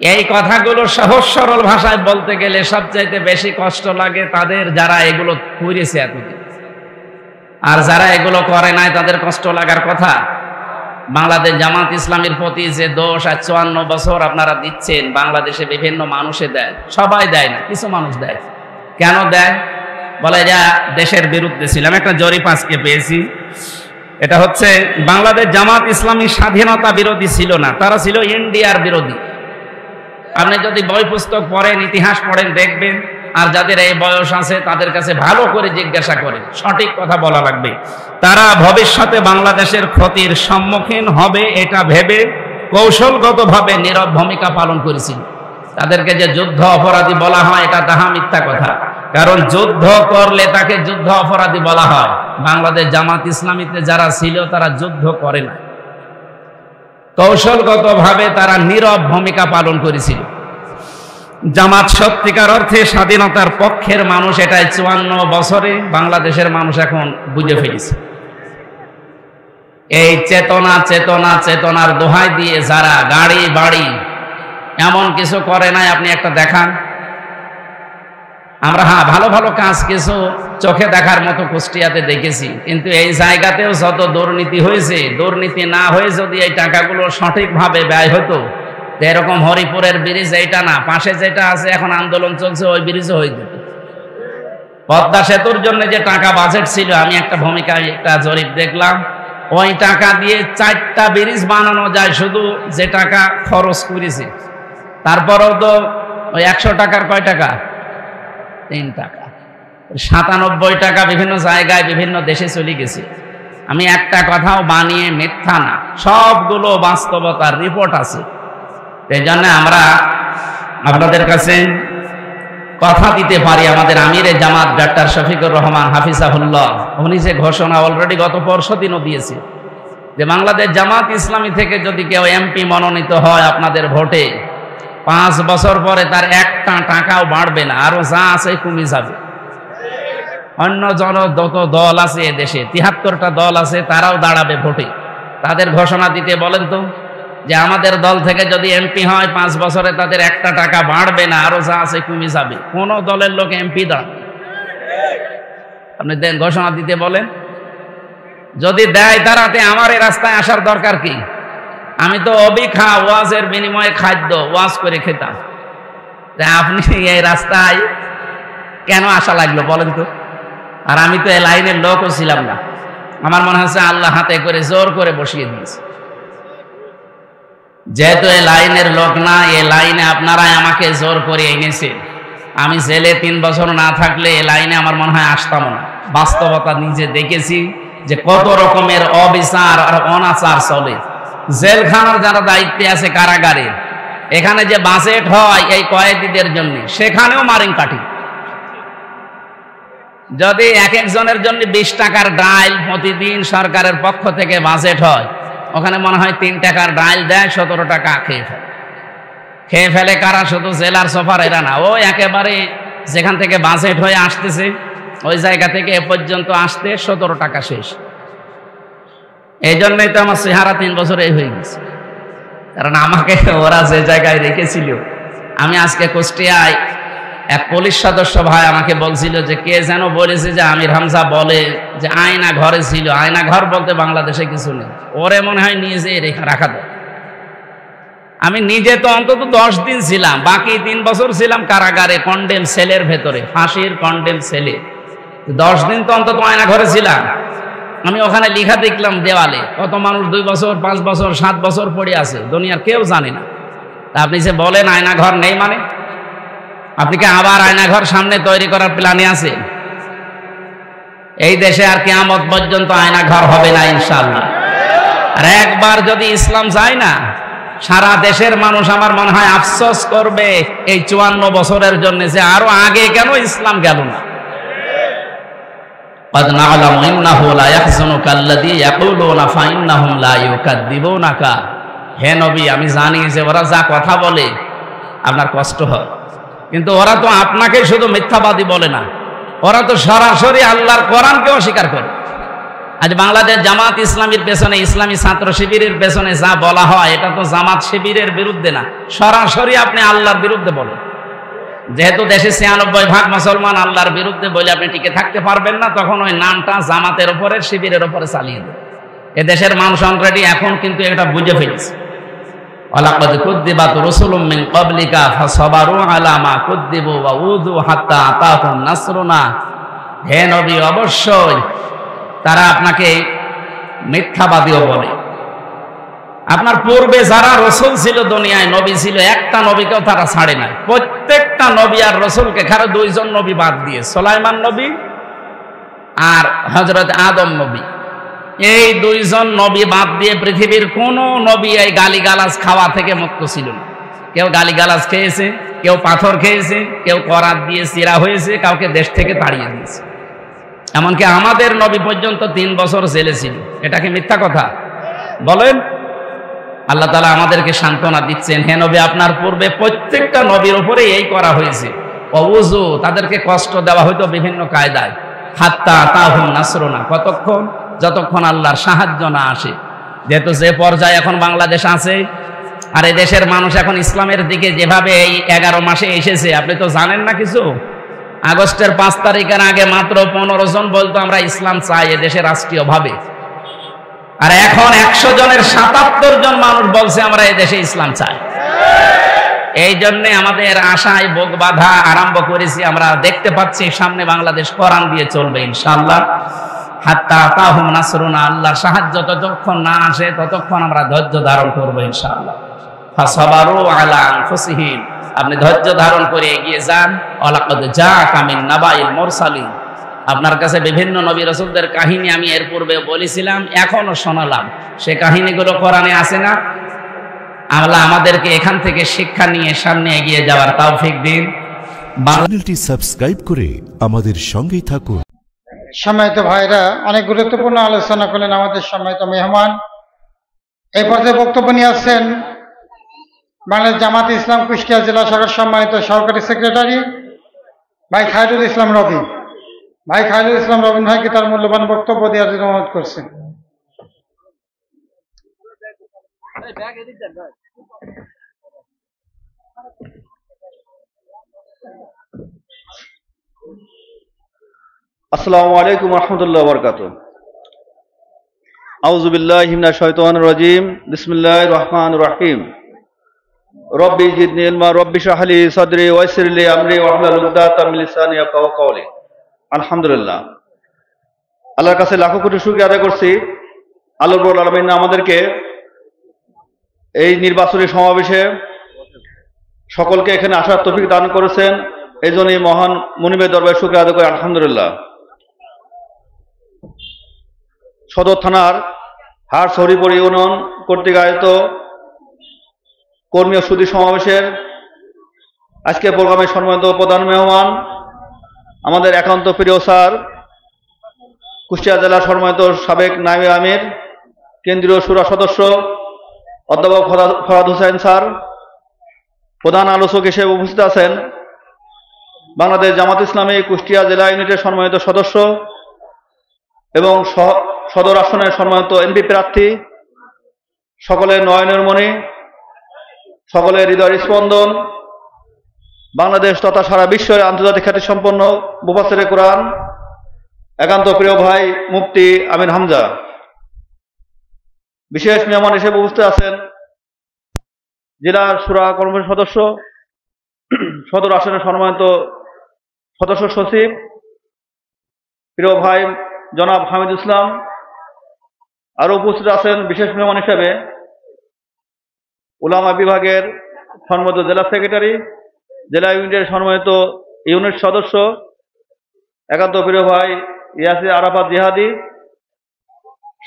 এই কথাগুলো সহজ সরল ভাষায় বলতে গেলে সবচাইতে বেশি কষ্ট লাগে তাদের যারা এগুলো করেছে এতদিন, আর যারা এগুলো করে নাই তাদের কষ্ট লাগার কথা। বাংলাদেশ জামাত ইসলামীর প্রতি যে দোষ আজ 54 বছর আপনারা দিচ্ছেন, বাংলাদেশে বিভিন্ন মানুষে দেয়, সবাই দেয় না, কিছু মানুষ দেয়। কেন দেয়? বলে যা দেশের বিরুদ্ধে ছিলাম। একটা জরিপ আজকে পেয়েছি, এটা হচ্ছে বাংলাদেশ জামাত ইসলামী স্বাধীনতা বিরোধী ছিল না, তারা ছিল ইন্ডিয়ার বিরোধী। আপনি যদি বই পুস্তক পড়েন, ইতিহাস পড়েন, দেখবেন। আর যাদের এই বয়স আছে তাদের কাছে ভালো করে জিজ্ঞাসা করেন, সঠিক কথা বলা লাগবে। তারা ভবিষ্যতে বাংলাদেশের ক্ষতির সম্মুখীন হবে এটা ভেবে কৌশলগতভাবে নীরব ভূমিকা পালন করেছিল। তাদেরকে যে যুদ্ধ অপরাধী বলা হয় এটা তাহা মিথ্যা কথা, কারণ যুদ্ধ করলে তাকে যুদ্ধ অপরাধী বলা হয়। বাংলাদেশ জামাত ইসলামীতে যারা ছিল তারা যুদ্ধ করে না, কৌশলগতভাবে তারা নীরব ভূমিকা পালন করেছিল। জামাত সত্যিকার অর্থে স্বাধীনতার পক্ষের মানুষ, এটাই 54 বছরে বাংলাদেশের মানুষ এখন বুঝে ফেলেছে। এই চেতনার দোহাই দিয়ে যারা গাড়ি বাড়ি এমন কিছু করে নাই, আপনি একটা দেখান। আমরা ভালো ভালো কাজ কিছু চোখে দেখার মতো কুষ্টিয়াতে দেখেছি, কিন্তু এই জায়গাতেও যত দুর্নীতি হয়েছে, দুর্নীতি না হয়ে যদি এই টাকাগুলো সঠিকভাবে ব্যয় হতো, এরকম হরিপুরের ব্রিজ এইটা না, পাশে যেটা আছে এখন আন্দোলন চলছে, ওই ব্রিজও হয়ে যেত। পদ্মা সেতুর জন্য যে টাকা বাজেট ছিল, আমি একটা ভূমিকায় একটা জরিপ দেখলাম, ওই টাকা দিয়ে 4টা ব্রিজ বানানো যায়, শুধু যে টাকা খরচ করেছে। তারপরেও তো ওই 100 টাকার কয় টাকা? 3 টাকা। 97 টাকা বিভিন্ন জায়গায় বিভিন্ন দেশে চলে গেছে। আমি একটা কথাও বানিয়ে মিথ্যা না, সবগুলো বাস্তবতার রিপোর্ট আছে। এই জন্য আমরা আপনাদের কাছে কথা দিতে পারি, আমাদের আমিরে জামাত ডাক্তার শফিকুর রহমান হাফিজাহুল্লাহ, উনি যে ঘোষণা অলরেডি গত পরশুদিনও দিয়েছে যে বাংলাদেশ জামাত ইসলামী থেকে যদি কেউ এমপি মনোনীত হয় আপনাদের ভোটে, 5 বছর পরে তার একটা টাকাও বাড়বে না, আরো যা আছে কমে যাবে। অন্য যত দল আছে এদেশে, 73টা দল আছে, তারাও দাঁড়াবে ভোটে। তাদের ঘোষণা দিতে বলেন তো যে আমাদের দল থেকে যদি এমপি হয় 5 বছরে তাদের একটা টাকা বাড়বে না, আরো যা আছে কমে যাবে। কোন দলের লোক এমপি দাঁড়াবে? আপনি দেন ঘোষণা দিতে বলেন। যদি দেয় তারাতে আমার এই রাস্তায় আসার দরকার কি? আমি তো অবিখা ওয়াজের বিনিময়ে খাদ্য ওয়াজ করে খেতাম, আপনি এই রাস্তায় কেন আসা লাগলো বলেন তো? আর আমি তো এই লাইনের লোকও ছিলাম না, আমার মনে হচ্ছে আল্লাহ হাতে করে জোর করে বসিয়ে দিয়েছে। যেহেতু এই লাইনের লোক না, এই লাইনে আপনারাই আমাকে জোর করে এনেছে। আমি জেলে 3 বছর না থাকলে এই লাইনে আমার মনে হয় আসতাম না। বাস্তবতা নিজে দেখেছি যে কত রকমের অবিচার আর অনাচার চলে। জেলখানার যারা দায়িত্বে আছে কারাগারে, এখানে যে বাজেট হয় এই কয়েদিদের জন্য, সেখানেও মারিং কাঠি। যদি এক একজনের জন্য 20 টাকার ডাল প্রতিদিন সরকারের পক্ষ থেকে বাজেট হয়, ওখানে মনে হয় 3 টাকার ডাল দেয়, 17 টাকা খেয়ে ফেলে কারা? শুধু জেলার সফার এরা না, ও একেবারে যেখান থেকে বাজেট হয়ে আসতেছে ওই জায়গা থেকে এ পর্যন্ত আসতে 17 টাকা শেষ। এই জন্যই তো আমার চেহারা 3 বছর এই হয়ে গেছে, কারণ আমাকে ওরা যে জায়গায় রেখেছিল। আমি আজকে কুষ্টিয়ায় এক পুলিশ সদস্য ভাই আমাকে বলছিল যে কে যেন বলেছে যে আমির হামজা বলে যে আয়না ঘরে ছিল। আয়না ঘর বলতে বাংলাদেশে কিছু নেই, ওরে মনে হয় নিয়ে যেয়ে রাখা দেয়। আমি নিজে তো অন্তত 10 দিন ছিলাম, বাকি 3 বছর ছিলাম কারাগারে, কন্ডেম সেলের ভেতরে, ফাঁসির কন্ডেম সেলে। 10 দিন তো অন্তত আয়না ঘরে ছিলাম। আমি ওখানে লেখা দেখলাম দেওয়ালে, কত মানুষ 2 বছর 5 বছর 7 বছর পড়ে আছে, দুনিয়ার কেউ জানে না। আপনি যে বলেন আয়না ঘর নেই, মানে আপনি কি আবার আয়না ঘর সামনে তৈরি করার প্ল্যানে আছে? এই দেশে আর কিয়ামত পর্যন্ত আয়না ঘর হবে না ইনশাআল্লাহ। আর একবার যদি ইসলাম যায় না, সারা দেশের মানুষ আমার মনে হয় আফসোস করবে এই 54 বছরের জন্য যে আরো আগে কেন ইসলাম গেল না। قد نعلم إنه لا يحزنك الذي يقولون فإنهم لا يكذبونك। হে নবী, আমি জানি যে ওরা যা কথা বলে আপনার কষ্ট হয়, কিন্তু ওরা তো আপনাকে শুধু মিথ্যাবাদী বলে না, ওরা তো সরাসরি আল্লাহর কোরআনকে অস্বীকার করে। আজ বাংলাদেশ জামাত ইসলামীর পেছনে, ইসলামী ছাত্র শিবিরের পেছনে যা বলা হয় এটা তো জামাত শিবিরের বিরুদ্ধে না, সরাসরি আপনি আল্লাহর বিরুদ্ধে বলেন। যেহেতু দেশে ৯৬% মুসলমান আল্লাহর বিরুদ্ধে বলে আপনি টিকে থাকতে পারবেন না, তখন ওই নামটা জামাতের উপরে, শিবিরের উপরে চালিয়ে দেন। এ দেশের মানুষ অলরেডি এখন কিন্তু এটা বুঝে ফেলেছে। ওয়ালাকাদ কুযযিবাত রাসূলুম মিন ক্বাবলিকা ফাসাবারু আলা মা কুযযিবু ওয়া উযু হাত্তা আতাহুম নাসরুনা। হে নবী, অবশ্যই তারা আপনাকে মিথ্যাবাদীও বলে। আপনার পূর্বে যারা রসুল ছিল, দুনিয়ায় নবী ছিল, একটা নবীকেও তারা ছাড়ে নাই। প্রত্যেকটা নবী আর রসুলকে, খালি দুইজন নবী বাদ দিয়ে, সুলাইমান নবী আর হযরত আদম নবী, এই দুইজন নবী বাদ দিয়ে পৃথিবীর কোন নবী এই গালিগালাজ খাওয়া থেকে মুক্ত ছিল না। কেউ গালিগালাজ খেয়েছে, কেউ পাথর খেয়েছে, কেউ করাত দিয়ে চিরা হয়েছে, কাউকে দেশ থেকে তাড়িয়ে দিয়েছে। এমনকি আমাদের নবী পর্যন্ত ৩ বছর জেলে ছিল। এটা কি মিথ্যা কথা? বলেন। আল্লাহ তাআলা আমাদেরকে সান্ত্বনা দিচ্ছেন, হে নবী, আপনার পূর্বে প্রত্যেকটা নবীর উপরে এই করা হয়েছে। ওযু, তাদেরকে কষ্ট দেওয়া হয়তো বিভিন্ন কায়দায়। হাত্তা আতাহুম নাসরুনা, কতক্ষণ? যতক্ষণ আল্লাহর সাহায্য না আসে। যেহেতু যে পর্যায়ে এখন বাংলাদেশ আছে, আর এই দেশের মানুষ এখন ইসলামের দিকে যেভাবে এই 11 মাসে এসেছে, আপনি তো জানেন না কিছু। আগস্টের 5 তারিখের আগে মাত্র 15 জন বলতো আমরা ইসলাম চাই এ দেশে রাষ্ট্রীয়ভাবে, আর এখন 100 জনের 77 জন মানুষ বলছে আমরা এ দেশে ইসলাম চাই। এই জন্যে আমাদের আশায় বুক বাঁধা আরম্ভ করেছি। আমরা দেখতে পাচ্ছি সামনে বাংলাদেশ কোরআন দিয়ে চলবে ইনশাআল্লাহ। হাত্তা আতাহুম নাসরুনা, আল্লাহর সাহায্য যতক্ষণ না আসে ততক্ষণ আমরা ধৈর্য ধারণ করবো ইনশাআল্লাহ। ফাসাবারু আলা আনফুসিহিম, আপনি ধৈর্য ধারণ করে এগিয়ে যান। ওয়ালাকাদ জাআকা মিন নাবাইল মুরসালিন, আপনার কাছে বিভিন্ন নবী রাসূলদের কাহিনী আমি এর পূর্বে বলেছিলাম, এখনো শোনালাম। সে কাহিনীগুলো কোরআনে আছে না? আল্লাহ আমাদেরকে এখান থেকে শিক্ষা নিয়ে সামনে এগিয়ে যাওয়ার তৌফিক দিন। চ্যানেলটি সাবস্ক্রাইব করে আমাদের সঙ্গেই থাকুন। সম্মানিত ভাইরা, অনেক গুরুত্বপূর্ণ আলোচনা করলেন আমাদের সম্মানিত মেহমান। এই পর্যায়ে বক্তব্য নিয়ে আসছেন বাংলাদেশ জামাত ইসলাম কুষ্টিয়া জেলা শাখার সম্মানিত সহকারী সেক্রেটারি ভাই খায়রুল ইসলাম রবি। ভাই খায়রুল ইসলাম রবিন ভাইকে তার মূল্যবান বক্তব্য দেওয়ার জন্য অনুরোধ করছেন। আসসালামু আলাইকুম ওয়া রাহমাতুল্লাহি ওয়া বারাকাতুহু। আউযু বিল্লাহি মিনাশ শাইতানির রাজীম। বিসমিল্লাহির রহমানির রহিম। রব্বি জিদনি ইলমা, রব্বি ইশরাহ লি সাদরি ওয়া ইয়াসসির লি আমরি ওয়াহলুল উকদাতাম মিন লিসানি ইয়াফকাহু কাওলি। আলহামদুলিল্লাহ, আল্লাহর কাছে লাখো কোটি শুকরিয়া আদায় করছি। আল্লাহ রাব্বুল আলামিন আমাদেরকে এই নির্বাচনী সমাবেশে সকলকে এখানে আসার তৌফিক দান করেছেন। এই জন্যই মহান মুনিবের দরবারে শুকরিয়া আদায় করি আলহামদুলিল্লাহ। সদর থানার হাড় হরিপুর ইউনিয়ন কর্তৃক আয়োজিত কর্মী ও সুধী সমাবেশের আজকে প্রোগ্রামের সম্মানিত প্রধান মেহমান, আমাদের একান্ত প্রিয় স্যার, কুষ্টিয়া জেলার সম্মানিত সাবেক নায়েবে আমির, কেন্দ্রীয় শুরা সদস্য অধ্যাপক ফরহাদ হোসেন স্যার, প্রধান আলোচক হিসেবে উপস্থিত আছেন বাংলাদেশ জামাত ইসলামী কুষ্টিয়া জেলা ইউনিটের সম্মানিত সদস্য এবং সদর আসনের সম্মানিত এমপি প্রার্থী, সকলের নয়নের মণি, সকলের হৃদয়ের স্পন্দন, বাংলাদেশ তথা সারা বিশ্বের আন্তর্জাতিক খ্যাতিসম্পন্ন মুফাসসিরে কোরআন একান্ত প্রিয় ভাই মুফতি আমির হামজা, বিশেষ মেহমান হিসেবে উপস্থিত আছেন জেলার শুরা কমিটির সদস্য, সদর আসনের সম্মানিত সদস্য সচিব প্রিয় ভাই জনাব হামিদ ইসলাম। আরো উপস্থিত আছেন বিশেষ মেহমান হিসেবে উলামা বিভাগের সম্মানিত জেলা সেক্রেটারি, জেলা ইউনিটের সম্মানিত ইউনিট সদস্য একান্ত প্রিয় ভাই ইয়াসির আরাফাত জিহাদি,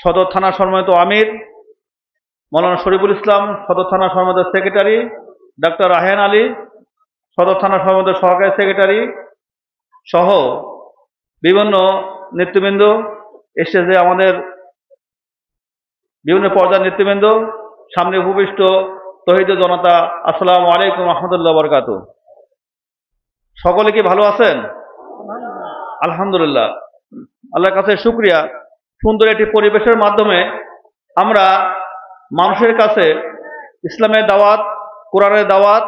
সদর থানার সম্মানিত আমির মৌলানা শরীফুল ইসলাম, সদর থানার সম্মানিত সেক্রেটারি ডাক্তার রাহেন আলী, সদর থানার সম্মানিত সহকারী সেক্রেটারি সহ বিভিন্ন নেতৃবৃন্দ, স্টেজে আমাদের বিভিন্ন পর্যায়ের নেতৃবৃন্দ, সামনে উপবিষ্ট তৌহিদ জনতা, আসসালামু আলাইকুম ওয়া রাহমাতুল্লাহি ওয়া বারাকাতুহু। সকলে কি ভালো আছেন? আলহামদুলিল্লাহ, আল্লাহর কাছে শুকরিয়া সুন্দর একটি পরিবেশের মাধ্যমে আমরা মানুষের কাছে ইসলামের দাওয়াত, কোরআনের দাওয়াত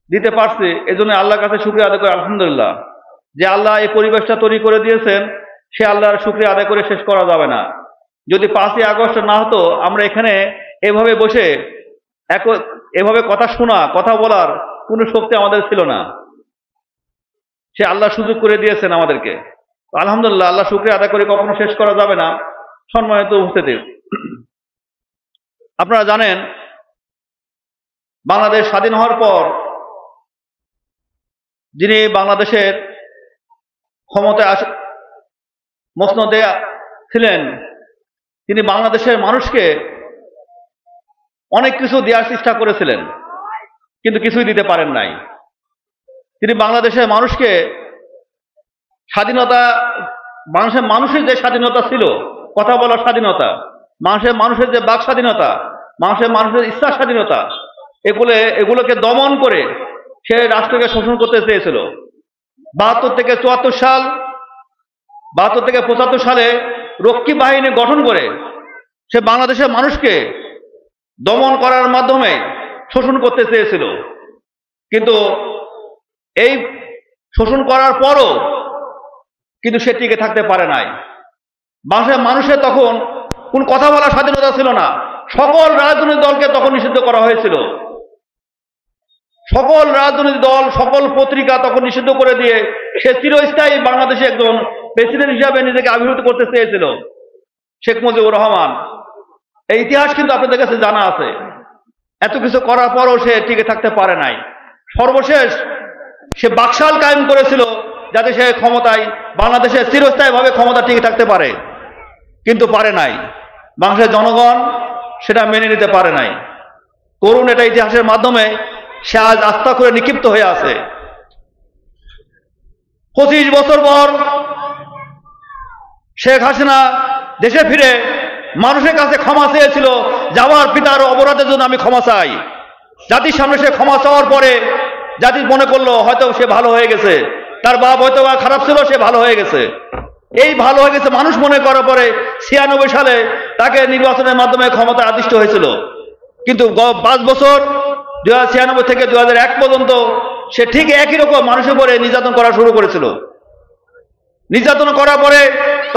দিতে পারছি। এজন্য আল্লাহর কাছে শুকরিয়া আদায় করি আলহামদুলিল্লাহ, যে আল্লাহ এই পরিবেশটা তৈরি করে দিয়েছেন, সে আল্লাহর শুকরিয়া আদায় করে শেষ করা যাবে না। যদি 5ই আগস্ট না হতো, আমরা এখানে এভাবে বসে এভাবে কথা শোনা, কথা বলার কোনো শক্তি আমাদের ছিল না। সে আল্লাহ সুযোগ করে দিয়েছেন আমাদেরকে। আলহামদুলিল্লাহ, আল্লাহ শুকরিয়া আদায় করে কখনো শেষ করা যাবে না। সম্মানিত উপস্থিতি, আপনারা জানেন বাংলাদেশ স্বাধীন হওয়ার পর যিনি বাংলাদেশের ক্ষমতায় মসনদে ছিলেন, তিনি বাংলাদেশের মানুষকে অনেক কিছু দেওয়ার চেষ্টা করেছিলেন, কিন্তু কিছুই দিতে পারেন নাই। তিনি বাংলাদেশের মানুষকে স্বাধীনতা, মানুষের যে স্বাধীনতা ছিল, কথা বলার স্বাধীনতা, মানুষের যে বাক স্বাধীনতা, মানুষের ইচ্ছা স্বাধীনতা, এগুলোকে দমন করে সে রাষ্ট্রকে শোষণ করতে চেয়েছিল। 72 থেকে 74 সাল, 72 থেকে 75 সালে রক্ষী বাহিনী গঠন করে সে বাংলাদেশের মানুষকে দমন করার মাধ্যমে শোষণ করতে চেয়েছিল। কিন্তু এই শোষণ করার পরও কিন্তু সে টিকে থাকতে পারে নাই। মানুষের তখন কোন কথা বলার স্বাধীনতা ছিল না। সকল রাজনৈতিক দলকে তখন নিষিদ্ধ করা হয়েছিল। সকল রাজনৈতিক দল, সকল পত্রিকা তখন নিষিদ্ধ করে দিয়ে সে চিরস্থায়ী বাংলাদেশে একজন প্রেসিডেন্ট হিসাবে নিজেকে আবির্ভূত করতে চেয়েছিল, শেখ মুজিবুর রহমান। এই ইতিহাস কিন্তু আপনাদের কাছে জানা আছে। এত কিছু করার পরও সে টিকে থাকতে পারে নাই। সর্বশেষ সে বাকশাল কায়েম করেছিল যাতে সে ক্ষমতায়, বাংলাদেশে চিরস্থায়ীভাবে ক্ষমতা টিকে থাকতে পারে, কিন্তু পারে নাই। বাংলাদেশের জনগণ সেটা মেনে নিতে পারে নাই। করুণ এটা ইতিহাসের মাধ্যমে সে আজ আস্থা করে নিক্ষিপ্ত হয়ে আছে। 25 বছর পর শেখ হাসিনা দেশে ফিরে মানুষের কাছে ক্ষমা চেয়েছিল, যাওয়ার পিতার অপরাধের জন্য আমি ক্ষমা চাই। জাতির সামনে সে ক্ষমা চাওয়ার পরে জাতি মনে করলো হয়তো সে ভালো হয়ে গেছে, তার বাপ হয়তো খারাপ ছিল, সে ভালো হয়ে গেছে। এই ভালো হয়ে গেছে মানুষ মনে করার পরে 96 সালে তাকে নির্বাচনের মাধ্যমে ক্ষমতা আদিষ্ট হয়েছিল। কিন্তু 5 বছর 1996 থেকে 2001 পর্যন্ত সে ঠিক একই রকম মানুষের উপরে নির্যাতন করা শুরু করেছিল। নির্যাতন করার পরে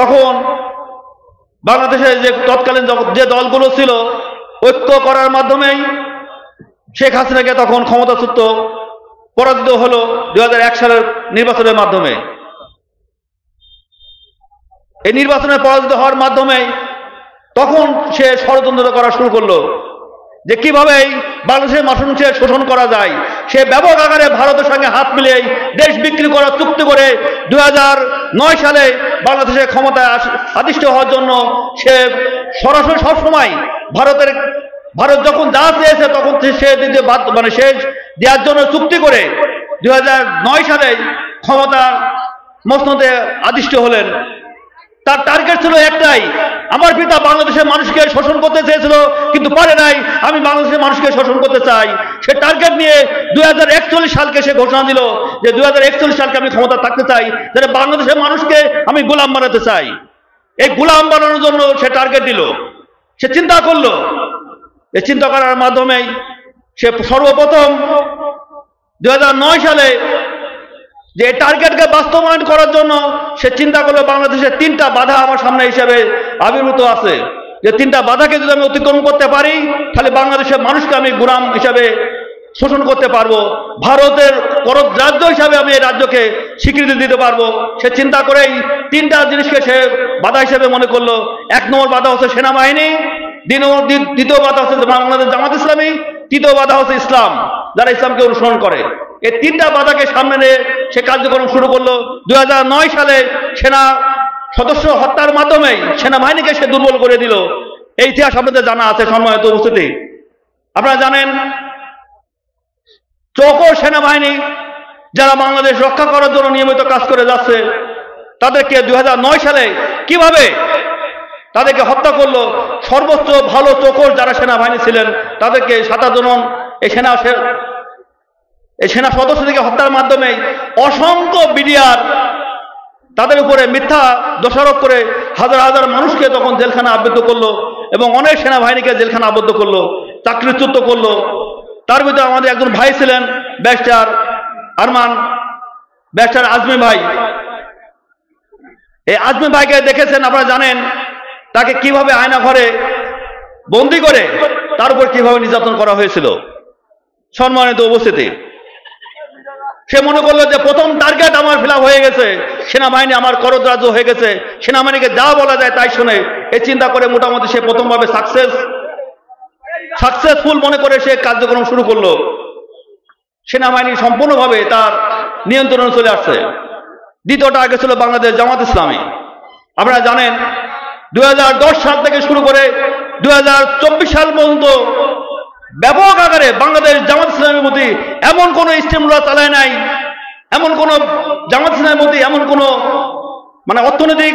তখন বাংলাদেশে যে তৎকালীন যে দলগুলো ছিল, ঐক্য করার মাধ্যমেই শেখ হাসিনাকে তখন ক্ষমতাচ্যুত পরাজিত হলো 2001 সালের নির্বাচনের মাধ্যমে। এই নির্বাচনে পরাজিত হওয়ার মাধ্যমে তখন সে ষড়যন্ত্র করা শুরু করলো যে কিভাবে বাংলাদেশের মানুষের শোষণ করা যায়। সে ব্যাপক আকারে ভারতের সঙ্গে হাত মিলিয়ে দেশ বিক্রি করার চুক্তি করে 2009 সালে বাংলাদেশের ক্ষমতায় আদিষ্ট হওয়ার জন্য সে সরাসরি সবসময় ভারত যখন যা চেয়েছে তখন সে দিতে মানে সে দেওয়ার জন্য চুক্তি করে 2009 সালে ক্ষমতা মসনদে আদিষ্ট হলেন। তার টার্গেট ছিল একটাই, আমার পিতা বাংলাদেশের মানুষকে শোষণ করতে চেয়েছিল কিন্তু পারে নাই, আমি বাংলাদেশের মানুষকে শোষণ করতে চাই। সে টার্গেট নিয়ে 2041 সালকে সে ঘোষণা দিল যে 2041 সালকে আমি ক্ষমতা থাকতে চাই, যাতে বাংলাদেশের মানুষকে আমি গোলাম বানাতে চাই। এই গোলাম বানানোর জন্য সে টার্গেট দিল। সে চিন্তা করলো, এই চিন্তা করার মাধ্যমেই সে সর্বপ্রথম 2009 সালে যে টার্গেটকে বাস্তবায়ন করার জন্য সে চিন্তা করলো বাংলাদেশের 3টা বাধা আমার সামনে হিসেবে আবির্ভূত আছে, যে 3টা বাধাকে যদি আমি অতিক্রম করতে পারি তাহলে বাংলাদেশের মানুষকে আমি গোলাম হিসাবে শোষণ করতে পারবো, ভারতের রাজ্য হিসাবে আমি এই রাজ্যকে স্বীকৃতি দিতে পারবো। সে চিন্তা করেই 3টা জিনিসকে সে বাধা হিসেবে মনে করলো। 1 নম্বর বাধা হচ্ছে সেনাবাহিনী, দ্বিতীয় বাধা হচ্ছে বাংলাদেশ জামাত ইসলামী, তৃতীয় বাধা হচ্ছে ইসলাম, যারা ইসলামকে অনুসরণ করে। এই 3টা বাধাকে সামনে নিয়ে সে কার্যক্রম শুরু করলো। 2009 সালে সেনা সদস্য হত্যার মাধ্যমে সেনাবাহিনীকে সে দুর্বল করে দিল। এই ইতিহাস আপনাদের জানা আছে। সম্মানিত উপস্থিতি, আপনারা জানেন চৌকর সেনাবাহিনী যারা বাংলাদেশ রক্ষা করার জন্য নিয়মিত কাজ করে যাচ্ছে, তাদেরকে 2009 সালে কিভাবে তাদেরকে হত্যা করলো। সর্বোচ্চ ভালো চৌকর যারা সেনাবাহিনী ছিলেন তাদেরকে 27 জন এই সেনা সদস্যদেরকে হত্যার মাধ্যমে অসংখ্য বিডিআর তাদের উপরে মিথ্যা দোষারোপ করে হাজার হাজার মানুষকে তখন জেলখানা আবদ্ধ করলো এবং অনেক সেনাবাহিনীকে জেলখানা আবদ্ধ করলো, চাকরিচ্যুত করলো। তার ভিতরে আমাদের একজন ভাই ছিলেন ব্যারিস্টার আরমান, ব্যারিস্টার আজমি ভাই। এই আজমি ভাইকে দেখেছেন, আপনারা জানেন তাকে কিভাবে আয়না ঘরে বন্দি করে তার উপর কিভাবে নির্যাতন করা হয়েছিল। সম্মানিত উপস্থিতি, সে মনে করলো যে প্রথম টার্গেট আমার ফিল হয়ে গেছে, সেনাবাহিনী আমার করদরাজ্য হয়ে গেছে, সেনাবাহিনীকে যা বলা যায় তাই শুনে, এই চিন্তা করে মোটামুটি সে প্রথমভাবে সাকসেসফুল মনে করে সে কার্যক্রম শুরু করলো। সেনাবাহিনী সম্পূর্ণভাবে তার নিয়ন্ত্রণে চলে আসছে। দ্বিতীয়টা আগে ছিল বাংলাদেশ জামাত ইসলামী। আপনারা জানেন 2010 সাল থেকে শুরু করে 2024 সাল পর্যন্ত ব্যাপক আকারে বাংলাদেশ জামাত ইসলামের প্রতি এমন কোন স্টিমুলার চালায় নাই, এমন কোন জামাত ইসলামের প্রতি এমন কোন অর্থনৈতিক,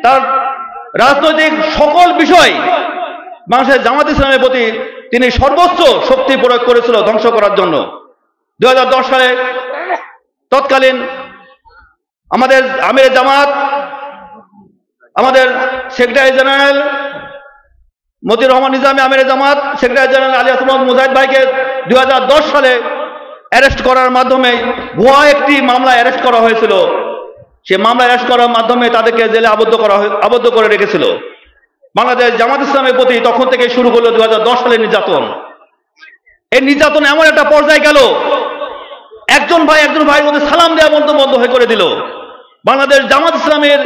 তার রাজনৈতিক সকল বিষয় বাংলাদেশের জামাত ইসলামের প্রতি তিনি সর্বোচ্চ শক্তি প্রয়োগ করেছিল ধ্বংস করার জন্য। 2010 সালে তৎকালীন আমাদের আমিরে জামাত, আমাদের সেক্রেটারি জেনারেল মতিউর রহমান নিজামী আমিরে জামাত, সেক্রেটারি জেনারেল আলী আসমাদ মুজাহিদ ভাইকে 2010 সালে অ্যারেস্ট করার মাধ্যমে ভুয়া একটি মামলা অ্যারেস্ট করা হয়েছিল। সে মামলা অ্যারেস্ট করার মাধ্যমে তাদেরকে জেলে আবদ্ধ করে রেখেছিল। বাংলাদেশ জামাত ইসলামের প্রতি তখন থেকে শুরু করলো 2010 সালে নির্যাতন। এই নির্যাতন এমন একটা পর্যায়ে গেল, একজন ভাইয়ের মধ্যে সালাম দেওয়া বন্ধ হয়ে করে দিল। বাংলাদেশ জামাত ইসলামের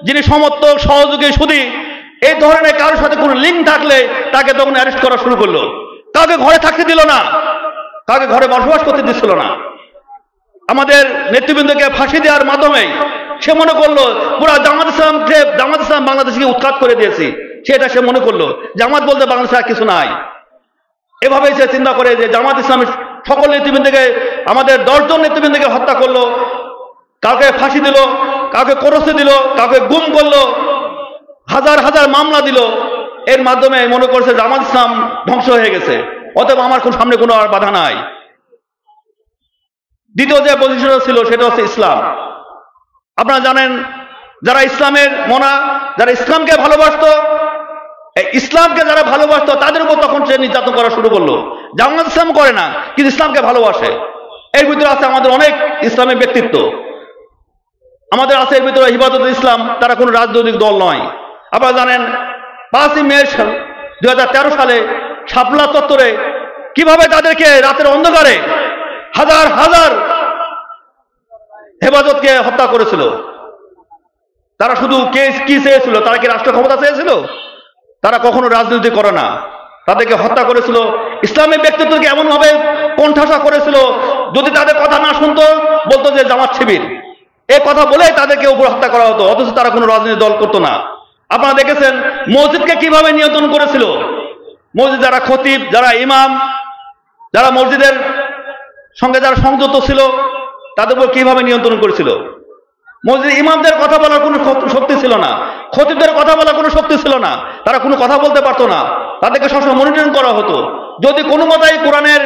যিনি সমর্থক, সহযোগী, সুদী, এই ধরনের কারোর সাথে কোনো লিঙ্ক থাকলে তাকে তখন অ্যারেস্ট করা শুরু করলো। কাউকে ঘরে থাকতে দিল না, কাউকে ঘরে বসবাস করতে দিচ্ছিল না। আমাদের নেতৃবৃন্দকে ফাঁসি দেওয়ার মাধ্যমে সে মনে করলো পুরা জামাত ইসলাম বাংলাদেশকে উৎখাত করে দিয়েছি, সেটা সে মনে করলো। জামাত বলতে বাংলাদেশে আর কিছু নাই। এভাবেই সে চিন্তা করে যে জামাত ইসলামের সকল নেতৃবৃন্দকে, আমাদের 10 জন নেতৃবৃন্দকে হত্যা করলো, কাউকে ফাঁসি দিল, কাউকে করসে দিল, কাউকে গুম করলো, হাজার হাজার মামলা দিল। এর মাধ্যমে মনে করছে জামাত ইসলাম ধ্বংস হয়ে গেছে, অতএব আমার সামনে কোনো আর বাধা নাই। দ্বিতীয় যে পজিশন ছিল সেটা হচ্ছে ইসলাম। আপনারা জানেন যারা ইসলামের যারা ইসলামকে ভালোবাসতো, ইসলামকে যারা ভালোবাসতো তাদের উপর তখন সে নির্যাতন করা শুরু করলো। জামাত ইসলাম করে না, কিন্তু ইসলামকে ভালোবাসে। এর ভিতরে আছে আমাদের অনেক ইসলামের ব্যক্তিত্ব, আমাদের আছে এর ভিতরে হিফাজত ইসলাম, তারা কোনো রাজনৈতিক দল নয়। আপনারা জানেন 5ই মে 2013 সালে শাপলা চত্বরে কিভাবে তাদেরকে রাতের অন্ধকারে হাজার হাজার হেফাজতকে হত্যা করেছিল। তারা শুধু কি চেয়েছিল? তারা কি রাষ্ট্র ক্ষমতা চেয়েছিল? তারা কখনো রাজনীতি করে না, তাদেরকে হত্যা করেছিল। ইসলামের ব্যক্তিত্বকে এমনভাবে কোণঠাসা করেছিল, যদি তাদের কথা না শুনতো বলতো যে জামাত শিবির, এই কথা বলে তাদেরকে উপর হত্যা করা হতো, অথচ তারা কোনো রাজনৈতিক দল করতো না। আপনারা দেখেছেন মসজিদকে কিভাবে নিয়ন্ত্রণ করেছিল। মসজিদ যারা খতিব, যারা ইমাম, যারা মসজিদের সঙ্গে যারা সংযুক্ত ছিল তাদের উপর কিভাবে নিয়ন্ত্রণ করেছিল। মসজিদ ইমামদের কথা বলার কোনো শক্তি ছিল না, খতিবদের কথা বলার কোনো শক্তি ছিল না, তারা কোনো কথা বলতে পারতো না, তাদেরকে সবসময় মনিটরিং করা হতো। যদি কোনো মতাই কোরআনের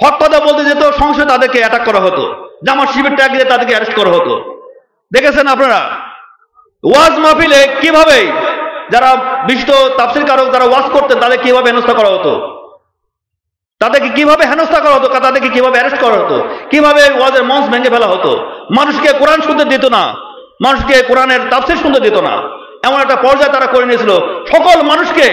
হক কথা বলতে যেত, সংসদে তাদেরকে অ্যাটাক করা হতো, জামাত শিবির ট্যাগ দিয়ে তাদেরকে অ্যারেস্ট করা হতো। দেখেছেন আপনারা ওয়াজ মাহফিলে কিভাবে যারা বিশিষ্ট তাফসীর কারক যারা ওয়াজ করতেন তাদের কিভাবে হেনস্থা করা হতো, তাদেরকে কিভাবে হেনস্থা করা হতো, তাদেরকে কিভাবে অ্যারেস্ট করা হতো, কিভাবে ওয়াজের মঞ্চ ভেঙে ফেলা হতো। মানুষকে কোরআন শুনতে দিত না, মানুষকে কোরআনের তাফসীর শুনতে দিত না। এমন একটা পর্যায়ে তারা করে নিয়েছিল, সকল মানুষকে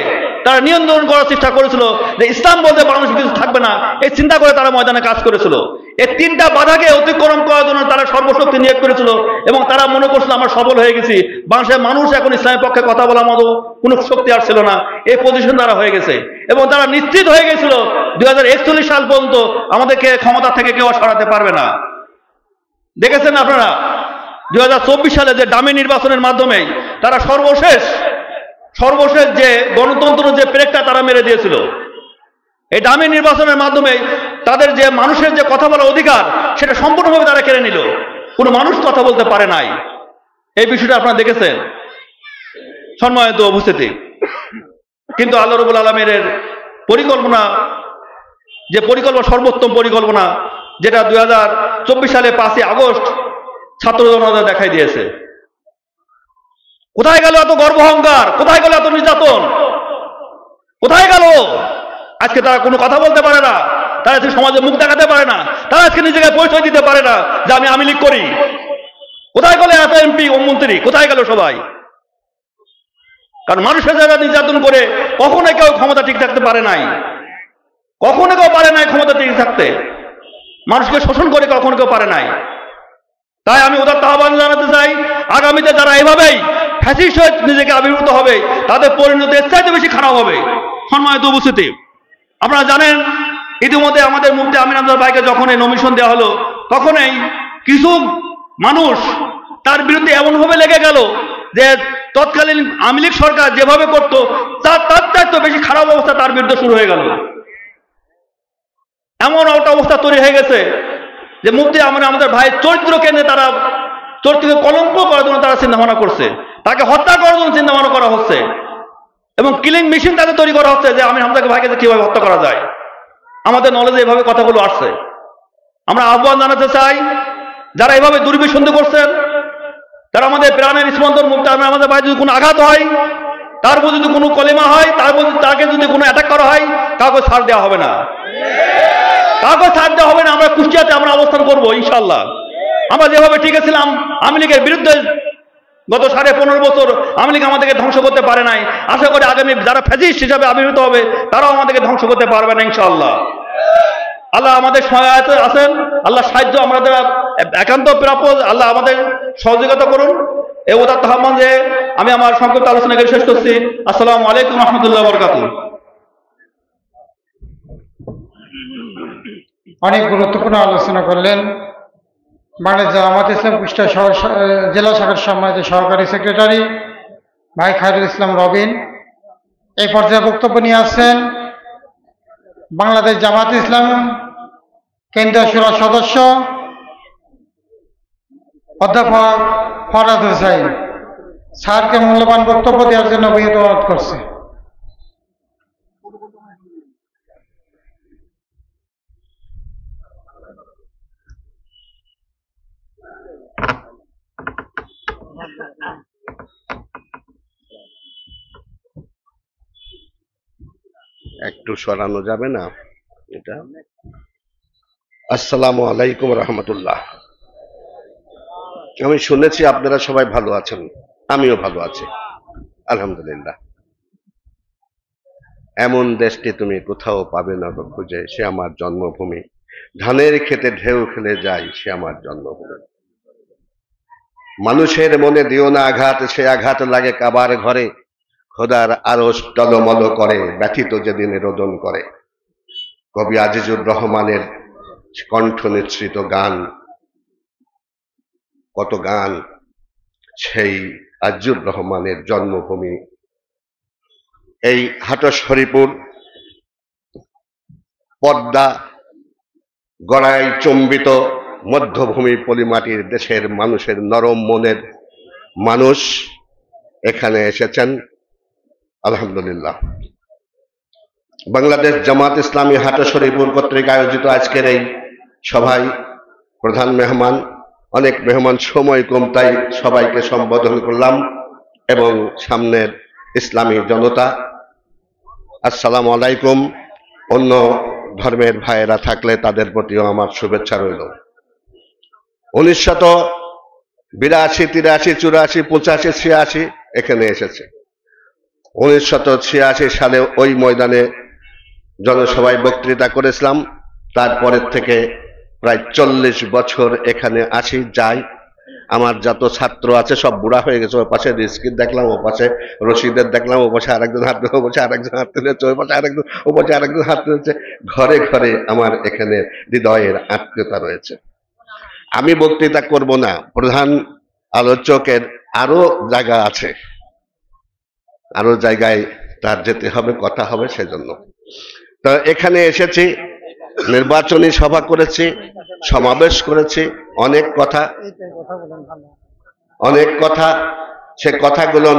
তারা নিয়ন্ত্রণ করার চেষ্টা করেছিল যে ইসলাম বলতে বাংলাদেশে কিছু থাকবে না, এই চিন্তা করে তারা ময়দানে কাজ করেছিল। এই 3টা বাধাকে অতিক্রম করার জন্য তারা সর্বশক্তি নিয়োগ করেছিল এবং তারা মনে করছিল আমরা সফল হয়ে গেছি, বাংলাদেশের মানুষ এখন ইসলামের পক্ষে কথা বলার মতো কোনো শক্তি আর ছিল না। এই পজিশন তারা হয়ে গেছে এবং তারা নিশ্চিত হয়ে গেছিল 2041 সাল পর্যন্ত আমাদেরকে ক্ষমতা থেকে কেউ সরাতে পারবে না। দেখেছেন আপনারা 2024 সালে যে ডামি নির্বাচনের মাধ্যমে তারা সর্বশেষ যে গণতন্ত্র যে ব্রেকটা তারা মেরে দিয়েছিল, এই ডামি নির্বাচনের মাধ্যমে তাদের যে মানুষের যে কথা বলার অধিকার সেটা সম্পূর্ণভাবে তারা কেড়ে নিল। কোনো মানুষ কথা বলতে পারে নাই। এই বিষয়টা আপনারা দেখেছেন সম্মানিত উপস্থিতি। কিন্তু আল্লাহ রাব্বুল আলামিনের পরিকল্পনা, যে পরিকল্পনা সর্বোত্তম পরিকল্পনা, যেটা 2024 সালে 5ই আগস্ট ছাত্র জনতা দেখাই দিয়েছে। কোথায় গেল এত গর্ব অহংকার? কোথায় গেল এত নির্যাতন? কোথায় গেল? আজকে তারা কোনো কথা বলতে পারে না, তারা আজকে সমাজে মুখ দেখাতে পারে না, তারা আজকে নিজেকে পরিচয় দিতে পারে না যে আমি আওয়ামী লীগ করি। কোথায় গেল এত এমপি ও মন্ত্রী? কোথায় গেল সবাই? কারণ মানুষের যারা নির্যাতন করে কখনো কেউ ক্ষমতা ঠিক থাকতে পারে নাই, কখনো কেউ পারে নাই ক্ষমতা ঠিক থাকতে। মানুষকে শোষণ করে কখনো কেউ পারে নাই। তাই আমি ওদের আহ্বান জানাতে চাই, আগামীতে যারা এভাবেই ফ্যাসিস্ট হয়ে নিজেকে আবির্ভূত হবে তাদের পরিণতি এর চাইতে বেশি খারাপ হবে। সম্মানিত উপস্থিতি, আপনারা জানেন ইতিমধ্যে আমাদের মুফতি আমিন আমজাদ ভাইকে যখন এই নমিশন দেওয়া হলো তখনই কিছু মানুষ তার বিরুদ্ধে এমনভাবে লেগে গেল যে তৎকালীন আওয়ামী লীগ সরকার যেভাবে করতো তার চাইতে বেশি খারাপ অবস্থা তার বিরুদ্ধে শুরু হয়ে গেল। এমন একটা অবস্থা তৈরি হয়ে গেছে যে মুফতি আমাদের ভাইয়ের চরিত্রকে নিয়ে তারা চরিত্রকে কলঙ্ক করার জন্য তারা চিন্তা ভাবনা করছে, তাকে হত্যা করার জন্য চিন্তা ভাবনা করা হচ্ছে এবং কিলিং মেশিন তাদের তৈরি করা হচ্ছে যে আমির হামজাকে ভাইকে কিভাবে হত্যা করা যায়। আমাদের নলেজে এভাবে কথাগুলো আসছে। আমরা আহ্বান জানাতে চাই যারা এভাবে দুর্বিসন্ধি করছেন, তারা আমাদের প্রাণের স্পন্দন মুক্তি আমাদের ভাই যদি কোনো আঘাত হয়, তার প্রতি যদি কোনো কলেমা হয়, তাকে যদি কোনো অ্যাটাক করা হয়, কাউকে ছাড় দেওয়া হবে না, কাউকে ছাড় দেওয়া হবে না। আমরা কুষ্টিয়াতে আমরা অবস্থান করবো ইনশাল্লাহ। আমরা যেভাবে ঠিক ছিলাম আওয়ামী লীগের বিরুদ্ধে গত 15.5 বছর আওয়ামী লীগ আমাদেরকে ধ্বংস করতে পারে নাই। আশা করি আগামী যারা ফ্যাসিস্ট হিসাবে আবির্ভূত হবে তারাও আমাদেরকে ধ্বংস করতে পারবে না ইনশাআল্লাহ। আল্লাহ আমাদের সহায়তা আছেন, আল্লাহ সাহায্য আমাদের একান্ত প্রাপ্য, আল্লাহ আমাদের সহযোগিতা করুন। এই উদাত্ত আহ্বান যে আমি আমার সংক্ষিপ্ত আলোচনাকে শেষ করছি। আসসালামু আলাইকুম রহমতুল্লাহ বরকাতুহ। অনেক গুরুত্বপূর্ণ আলোচনা করলেন বাংলাদেশ জামাত ইসলাম কুষ্টিয়া জেলা শাখার সম্মানিত সহকারী সেক্রেটারি ভাই খায়রুল ইসলাম রবিন। এই পর্যায়ে বক্তব্য নিয়ে আসছেন বাংলাদেশ জামাত ইসলাম কেন্দ্রীয় শুরা সদস্য অধ্যাপক ফরহাদ হোসাইন। স্যারকে মূল্যবান বক্তব্য দেওয়ার জন্য বিনীত অনুরোধ করছে। একটু সরানো যাবে না এটা? আসসালামু আলাইকুম রহমতুল্লাহ। আমি শুনেছি আপনারা সবাই ভালো আছেন, আমিও ভালো আছি আলহামদুলিল্লাহ। এমন দেশটি তুমি কোথাও পাবে না খুঁজে, সে আমার জন্মভূমি। ধানের খেতে ঢেউ খেলে যায়, সে আমার জন্মভূমি। মানুষের মনে দিও না আঘাত, সে আঘাত লাগে কাবার ঘরে। খোদার আরশ টলমল করে, ব্যথিত যেদিন রোদন করে। কবি আজিজুর রহমানের কণ্ঠ নিঃসৃত গান, কত গান। সেই আজিজুর রহমানের জন্মভূমি এই হাটস হরিপুর, পদ্মা গড়াই চম্বিত মধ্যভূমি পলিমাটির দেশের মানুষের নরম মনের মানুষ এখানে এসেছেন আলহামদুলিল্লাহ। বাংলাদেশ জামাত ইসলামী হাটস হরিপুর কর্তৃক আয়োজিত আজকের এই সভায় প্রধান মেহমান, অনেক মেহমান, সময় কম তাই সবাইকে সম্বোধন করলাম, এবং সামনের ইসলামী জনতা আসসালামু আলাইকুম। অন্য ধর্মের ভাইয়েরা থাকলে তাদের প্রতিও আমার শুভেচ্ছা রইল। 1982, 83, 84, 85, 86 এখানে এসেছে। 1986 সালে ওই ময়দানে জনসভায় বক্তৃতা করেছিলাম। তারপরের থেকে প্রায় 40 বছর এখানে আসি যাই। আমার যত ছাত্র আছে সব বুড়া হয়ে গেছে। ওই পাশে রিস্কির দেখলাম, ও পাশে রশিদের দেখলাম, ও পাশে আরেকজন হাত তুলে, ও পাশে আরেকজন হাত তুলেছে, ওই পাশে আরেকজন, ও পাশে আরেকজন হাত তুলেছে। ঘরে ঘরে আমার এখানে হৃদয়ের আত্মীয়তা রয়েছে। আমি বক্তৃতা করব না, প্রধান আলোচকের আরো জায়গা আছে, আরো জায়গায় তার যেতে হবে, কথা হবে, সেজন্য তো এখানে এসেছি। নির্বাচনী সভা করেছি, সমাবেশ করেছি, অনেক কথা। সে কথাগুলো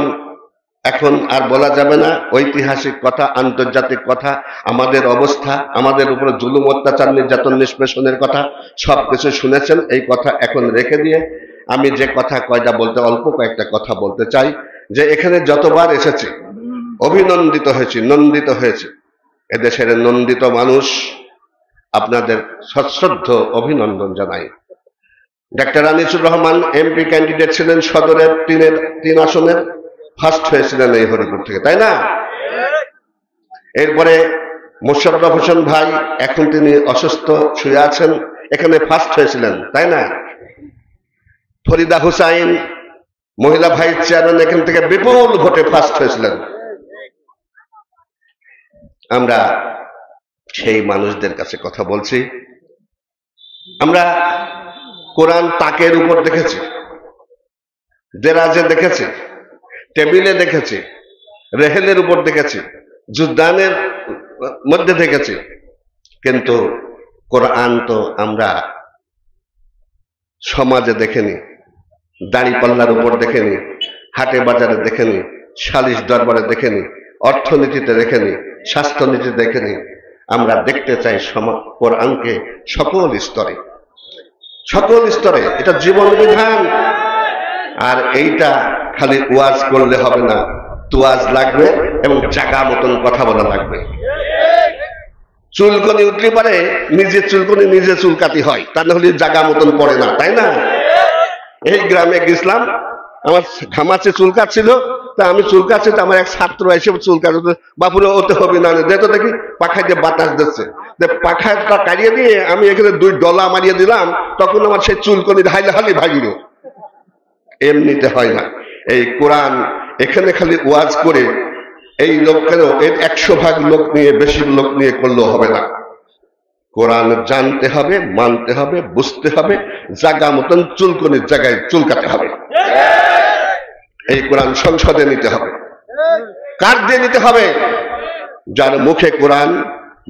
এখন আর বলা যাবে না। ঐতিহাসিক কথা, আন্তর্জাতিক কথা, আমাদের অবস্থা, আমাদের উপরে জুলুম, অত্যাচার, নির্যাতন, নিষ্পেষণের কথা সবকিছু শুনেছেন। এই কথা এখন রেখে দিয়ে আমি যে কথা অল্প কয়েকটা কথা বলতে চাই। যে এখানে যতবার এসেছি অভিনন্দিত হয়েছি, নন্দিত হয়েছে। এদেশের নন্দিত মানুষ, আপনাদের সশ্রদ্ধ অভিনন্দন জানাই। Doctor Anisur Rahman MP candidate ছিলেন সদরের 3 আসনের, ফার্স্ট হয়েছিলেন এই হরিপুর থেকে, তাই না? এরপরে মোশাররফ হোসেন ভাই, এখন তিনি অসুস্থ শুয়ে আছেন, এখানে ফার্স্ট হয়েছিলেন, তাই না? ফরিদা হুসাইন মহিলা ভাইস চেয়ারম্যান, এখান থেকে বিপুল ভোটে ফার্স্ট হয়েছিলেন। আমরা সেই মানুষদের কাছে কথা বলছি। আমরা কোরআন তাকের উপর দেখেছি, দেরাজে দেখেছি, টেবিলে দেখেছি, রেহেলের উপর দেখেছি, যুদ্ধানের মধ্যে দেখেছি, কিন্তু কোরআন তো আমরা সমাজে দেখেনি, দাঁড়িপাল্লার উপর দেখেনি, হাটে বাজারে দেখেনি, সালিশ দরবারে দেখেনি, অর্থনীতিতে দেখেনি, স্বাস্থ্যনীতি দেখেনি। আমরা দেখতে চাই কোরআনকে সকল স্তরে, সকল স্তরে। এটা জীবন বিধান। আর এইটা খালি ওয়াজ করলে হবে না, তুয়াজ লাগবে এবং জাগা মতন কথা বলা লাগবে। চুলকনি উঠলে পারে নিজে চুলকনি নিজে চুলকাতি হয়, তা না হলে জাগা মতন পড়ে না, তাই না? এই গ্রামে গেছিলাম, আমার ঘামাচে চুলকাচ্ছিল, তা আমি চুলকাচ্ছি, তো আমার এক ছাত্র এসে চুলকাচ্ছে, বাপুরে ওতে হবে না, দেখো দেখি পাখায় দিয়ে বাতাস দিচ্ছে, পাখাটা কাটিয়ে দিয়ে আমি এখানে 2 ডলা মারিয়ে দিলাম, তখন আমার সেই চুলকনি হাইলে ভাগিল। এমনিতে হয় না। এই কোরআন এখানে খালি ওয়াজ করে এই লোক কেন, এর 100 ভাগ লোক নিয়ে, বেশি লোক নিয়ে করলেও হবে না। কোরআন জানতে হবে, মানতে হবে, বুঝতে হবে, জায়গা মতন চুলকনির জায়গায় চুলকাতে হবে। এই কোরআন সংসদে নিতে হবে। কার দিয়ে নিতে হবে? যার মুখে কোরআন,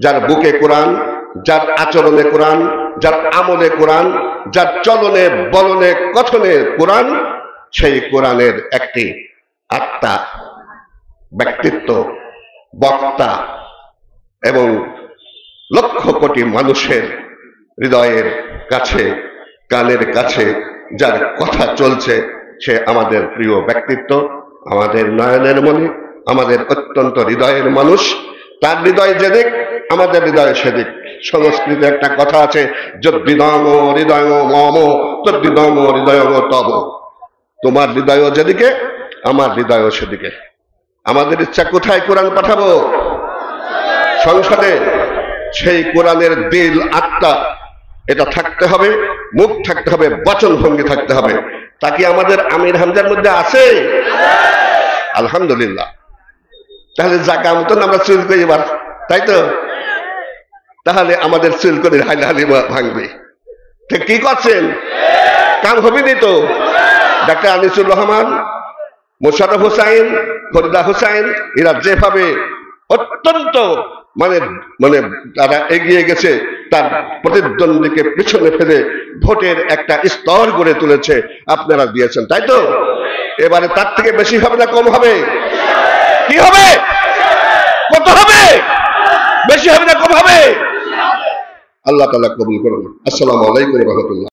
যার বুকে কোরআন, যার আচরণে কোরআন, যার আমলে কোরআন, যার চলনে বলনে কথনে কোরআন, সেই কোরআনের একটি আত্মা, ব্যক্তিত্ব, বক্তা এবং লক্ষ কোটি মানুষের হৃদয়ের কাছে, কানের কাছে যার কথা চলছে, সে আমাদের প্রিয় ব্যক্তিত্ব, আমাদের নয়নের মণি, আমাদের অত্যন্ত হৃদয়ের মানুষ। তার হৃদয় যেদিক, আমাদের হৃদয় সেদিক। সংস্কৃতে একটা কথা আছে, যদ্বিদং হৃদয় মম তদ্বিদং হৃদয় তব। তোমার হৃদয় যেদিকে, আমার হৃদয় সেদিকে। আমাদের ইচ্ছা কোথায় কোরআন পাঠাবো? সংসদে। সেই কোরআনের দিল, আত্মা, এটা থাকতে হবে, মুখ থাকতে হবে, বচন ভঙ্গি থাকতে হবে। তা কি আমাদের আমির হামজার মধ্যে আছে? আলহামদুলিল্লাহ। তাহলে জায়গা মতন আমরা চুল করি এবার, তাই তো? তাহলে আমাদের চুল করে হাইলাহালি ভাঙবে। ঠিক কি করছেন? কাম হবে নি তো? ডাক্তার আনিসুর রহমান, মোশাররফ হোসাইন, ফরিদা হুসাইন, এরা যেভাবে অত্যন্ত মানে তারা এগিয়ে গেছে, তার প্রতিদ্বন্দ্বীকে পিছনে ফেলে ভোটের একটা স্তর গড়ে তুলেছে, আপনারা দিয়েছেন, তাই তো? এবারে তার থেকে বেশি হবে না কম হবে? কি হবে? কত হবে? বেশি হবে না কম হবে? আল্লাহ তাআলা কবুল করুন। আসসালামু আলাইকুম ওয়া রাহমাতুল্লাহ।